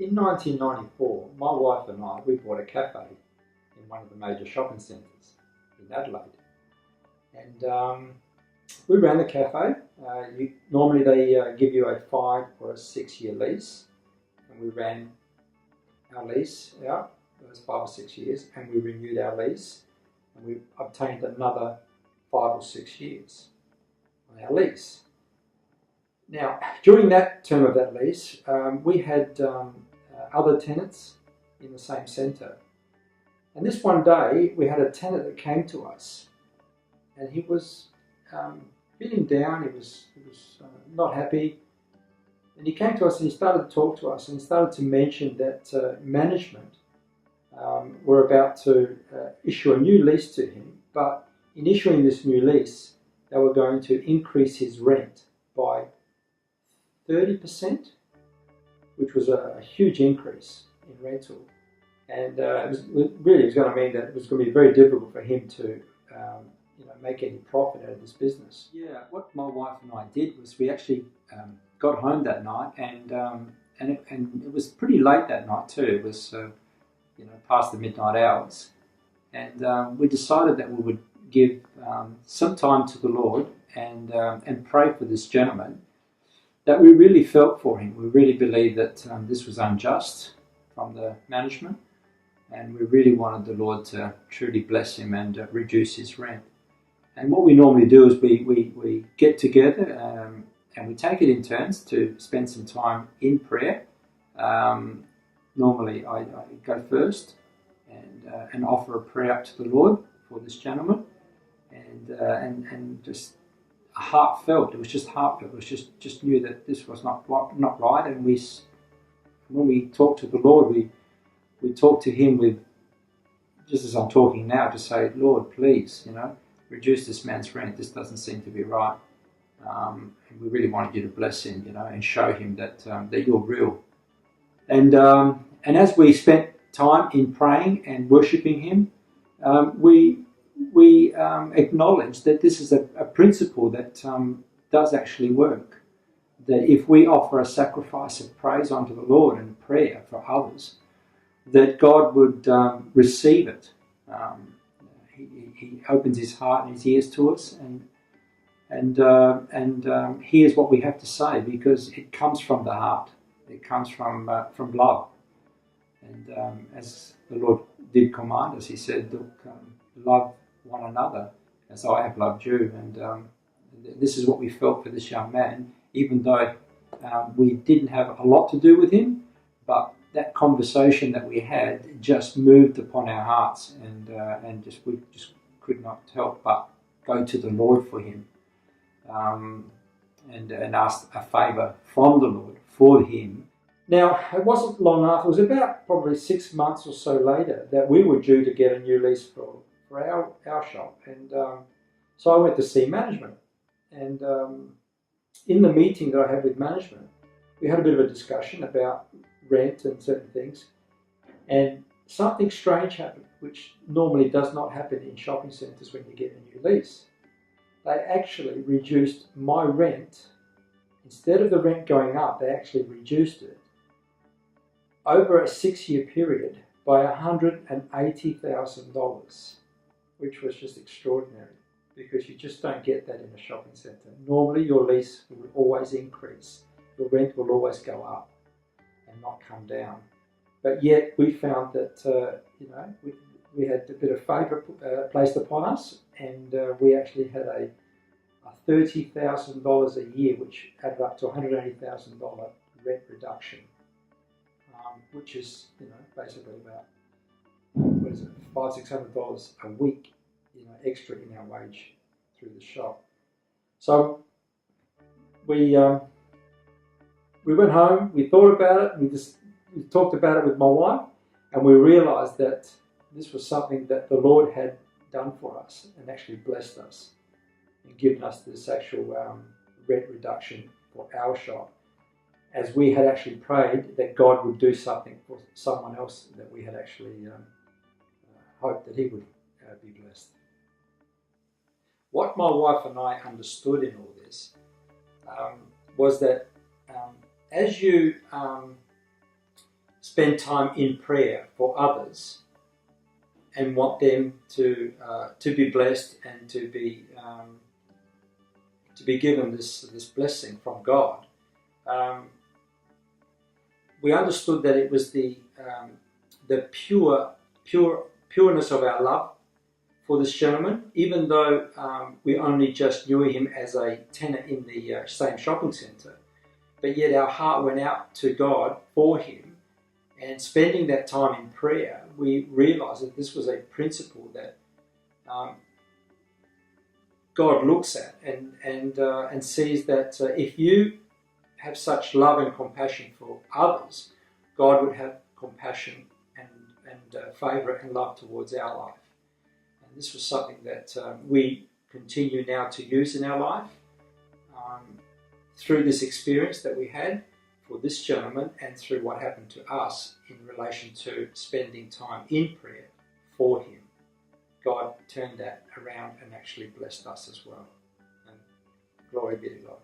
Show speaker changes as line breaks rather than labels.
In 1994, my wife and I, we bought a cafe in one of the major shopping centres in Adelaide. And we ran the cafe. Normally they give you a 5 or a 6 year lease. And we ran our lease out, those 5 or 6 years, and we renewed our lease. And we obtained another 5 or 6 years on our lease. Now, during that term of that lease, we had other tenants in the same centre. And this one day, we had a tenant that came to us, and he was feeling down, he was not happy. And he came to us and he started to talk to us and he started to mention that management were about to issue a new lease to him, but in issuing this new lease, they were going to increase his rent by 30%, which was a huge increase in rental. And it was going to mean that it was going to be very difficult for him to make any profit out of this business. Yeah, what my wife and I did was we actually got home that night, and it was pretty late that night too. It was past the midnight hours, and we decided that we would give some time to the Lord and pray for this gentleman. That we really felt for him. We really believed that this was unjust from the management, and we really wanted the Lord to truly bless him and reduce his rent. And what we normally do is we get together and we take it in turns to spend some time in prayer. Normally I go first and offer a prayer up to the Lord for this gentleman, and just heartfelt. It was just heartfelt. It was just knew that this was not right. And when we talked to the Lord, we talked to Him with, just as I'm talking now, to say, Lord, please, reduce this man's rent. This doesn't seem to be right. And we really wanted you to bless him, and show him that you're real. And as we spent time in praying and worshiping Him, we acknowledge that this is a principle that does actually work. That if we offer a sacrifice of praise unto the Lord and prayer for others, that God would receive it. He opens His heart and His ears to us, and hears what we have to say, because it comes from the heart. It comes from love. And as the Lord did command us, He said, look, love one another as I have loved you. And this is what we felt for this young man, even though we didn't have a lot to do with him, but that conversation that we had just moved upon our hearts, and we just could not help but go to the Lord for him, and ask a favour from the Lord for him. Now, it wasn't long after, it was about probably 6 months or so later, that we were due to get a new lease for our shop. And so I went to see management. And in the meeting that I had with management, we had a bit of a discussion about rent and certain things. And something strange happened, which normally does not happen in shopping centres when you get a new lease. They actually reduced my rent. Instead of the rent going up, they actually reduced it over a 6-year period by $180,000, which was just extraordinary, because you just don't get that in a shopping centre. Normally your lease will always increase, your rent will always go up and not come down. But yet we found that we had a bit of favour placed upon us, and we actually had a $30,000 a year, which added up to $180,000 rent reduction, which is basically about $500-600 a week, extra in our wage through the shop. So we went home, we thought about it, we talked about it with my wife, and we realised that this was something that the Lord had done for us and actually blessed us and given us this actual rent reduction for our shop, as we had actually prayed that God would do something for someone else that we had actually hoped that he would be blessed. What my wife and I understood in all this was that as you spend time in prayer for others and want them to be blessed and to be given this blessing from God. We understood that it was the pureness of our love for this gentleman, even though we only just knew him as a tenant in the same shopping centre, but yet our heart went out to God for him, and spending that time in prayer, we realised that this was a principle that God looks at and sees that if you have such love and compassion for others, God would have compassion and favour and love towards our life. And this was something that we continue now to use in our life through this experience that we had for this gentleman and through what happened to us in relation to spending time in prayer for him. God turned that around and actually blessed us as well. And glory be to God.